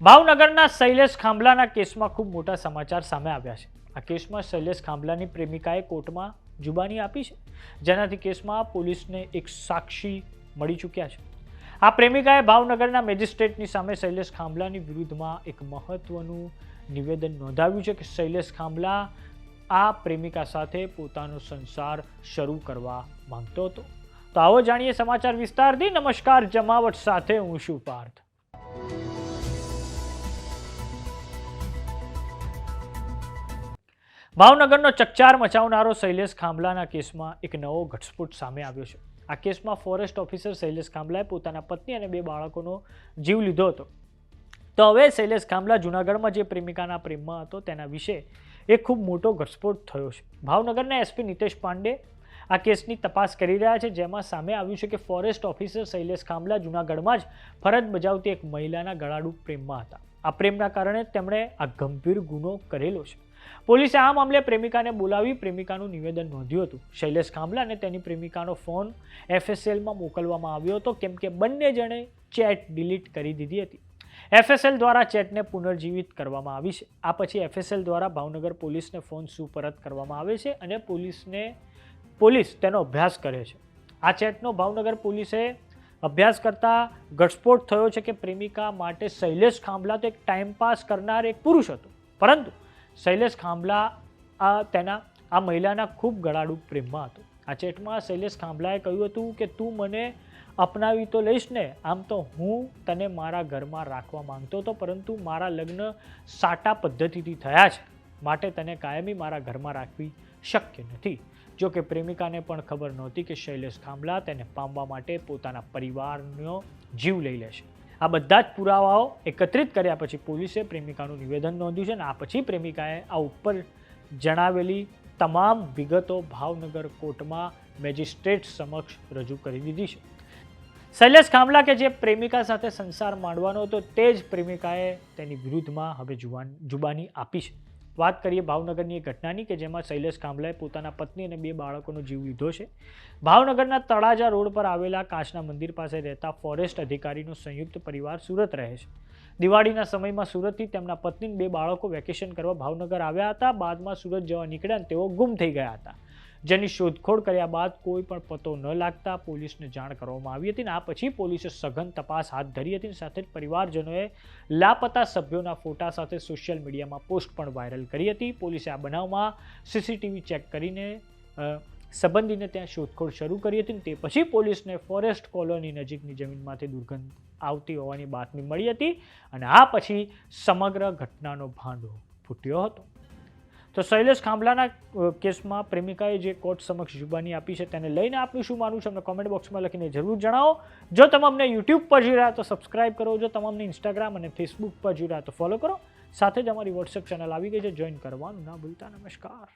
ભાવનગરના શૈલેષ ખાંભલાના કેસમાં ખૂબ મોટા સમાચાર સામે આવ્યા છે. આ કેસમાં શૈલેષ ખાંભલાની પ્રેમિકાએ કોર્ટમાં જુબાની આપી છે, જેનાથી કેસમાં પોલીસને એક સાક્ષી મળી ચૂક્યા છે. આ પ્રેમિકાએ ભાવનગરના મેજિસ્ટ્રેટની સામે શૈલેષ ખાંભલાની વિરુદ્ધમાં એક મહત્વનું નિવેદન નોંધાવ્યું છે કે શૈલેષ ખાંભલા આ પ્રેમિકા સાથે પોતાનો સંસાર શરૂ કરવા માંગતો હતો. તો આવો જાણીએ સમાચાર વિસ્તારથી. નમસ્કાર, જમાવટ સાથે હું છું પાર્થ. ભાવનગરનો ચકચાર મચાવનારો શૈલેષ ખાંભલાના કેસમાં એક નવો ઘટસ્ફોટ સામે આવ્યો છે. આ કેસમાં ફોરેસ્ટ ઓફિસર શૈલેષ ખાંભલાએ પોતાના પત્ની અને 2 બાળકોનો જીવ લીધો હતો. તો હવે શૈલેષ ખાંભલા જૂનાગઢમાં જે પ્રેમિકાના પ્રેમમાં હતો તેના વિશે એક ખૂબ મોટો ઘટસ્ફોટ થયો છે. ભાવનગરના એસપી નિતેશ પાંડે આ કેસની તપાસ કરી રહ્યા છે, જેમાં સામે આવ્યું છે કે ફોરેસ્ટ ઓફિસર શૈલેષ ખાંભલા જૂનાગઢમાં જ ફરજ બજાવતી એક મહિલાના ગળાડૂબ પ્રેમમાં હતા. આ પ્રેમના કારણે તેમણે આ ગંભીર ગુનો કરેલો છે. પોલીસે આ મામલે પ્રેમિકાને બોલાવી પ્રેમિકાનું નિવેદન નોંધ્યું હતું. શૈલેષ ખાંભલા અને તેની પ્રેમિકાનો ફોન FSLમાં મોકલવામાં આવ્યો હતો, કેમ કે બંને જણે ચેટ ડિલીટ કરી દીધી હતી. FSL દ્વારા ચેટને પુનર્જીવિત કરવામાં આવી છે. આ પછી FSL દ્વારા ભાવનગર પોલીસને ફોન સુપરત કરવામાં આવે છે અને પોલીસ તેનો અભ્યાસ કરે છે. આ ચેટનો ભાવનગર પોલીસે અભ્યાસ કરતા ઘટસ્ફોટ થયો છે કે પ્રેમિકા માટે શૈલેષ ખાંભલા તો એક ટાઈમપાસ કરનાર એક પુરુષ હતો, પરંતુ શૈલેષ ખાંભલા આ મહિલાના ખૂબ ગળાડૂબ પ્રેમમાં હતો. આ ચેટમાં શૈલેષ ખાંભલાએ કહ્યું હતું કે તું મને અપનાવી તો લઈશ ને, આમ તો હું તને મારા ઘરમાં રાખવા માંગતો હતો, પરંતુ મારા લગ્ન સાટા પદ્ધતિથી થયા છે, માટે તને કાયમી મારા ઘરમાં રાખવી શક્ય નથી. જો કે પ્રેમિકાને પણ ખબર નહોતી કે શૈલેષ ખાંભલા તેને પામવા માટે પોતાના પરિવારનો જીવ લઈ લેશે. આ બધા જ પુરાવાઓ એકત્રિત કર્યા પછી પોલીસે પ્રેમિકાનું નિવેદન નોંધ્યું છે અને આ પછી પ્રેમિકાએ આ ઉપર જણાવેલી તમામ વિગતો ભાવનગર કોર્ટમાં મેજિસ્ટ્રેટ સમક્ષ રજૂ કરી દીધી છે. શૈલેષ ખાંભલા કે જે પ્રેમિકા સાથે સંસાર માંડવાનો હતો, તે જ પ્રેમિકાએ તેની વિરુદ્ધમાં હવે જુબાની આપી છે. વાત કરીએ ભાવનગરની એક ઘટનાની કે જેમાં શૈલેષ ખાંભલાએ પોતાના પત્ની અને 2 બાળકોનો જીવ લીધો છે. ભાવનગરના તળાજા રોડ પર આવેલા કાચના મંદિર પાસે રહેતા ફોરેસ્ટ અધિકારીનો સંયુક્ત પરિવાર સુરત રહે છે. દિવાળીના સમયમાં સુરતથી તેમના પત્ની અને 2 બાળકો વેકેશન કરવા ભાવનગર આવ્યા હતા. બાદમાં સુરત જવા નીકળ્યા અને તેઓ ગુમ થઈ ગયા હતા, જેની શોધખોળ કર્યા બાદ કોઈ પણ પતો ન લાગતા પોલીસને જાણ કરવામાં આવી હતી. આ પછી પોલીસે સઘન તપાસ હાથ ધરી હતી. સાથે જ પરિવારજનોએ લાપતા સભ્યોના ફોટા સાથે સોશિયલ મીડિયામાં પોસ્ટ પણ વાયરલ કરી હતી. પોલીસે આ બનાવમાં CCTV ચેક કરીને સંબંધીને ત્યાં શોધખોળ શરૂ કરી હતી. તે પછી પોલીસને ફોરેસ્ટ કોલોની નજીકની જમીનમાંથી દુર્ગંધ આવતી હોવાની બાતમી મળી હતી અને આ પછી સમગ્ર ઘટનાનો ભાંડો ફૂટ્યો હતો. તો શૈલેષ ખાંભલાના કેસમાં પ્રેમિકાએ જે કોર્ટ સમક્ષ જુબાની આપી છે તેને લઈને આપનું શું માનવું છે અમને કોમેન્ટ બોક્સમાં લખીને જરૂર જણાવો. જો તમે અમને YouTube પર જોઈ રહ્યા તો સબસ્ક્રાઇબ કરો. જો તમે અમને Instagram અને Facebook પર જોઈ રહ્યા તો ફોલો કરો. સાથે જ અમારી WhatsApp ચેનલ આવી ગઈ છે, જોઈન કરવાનું ના ભૂલતા. નમસ્કાર.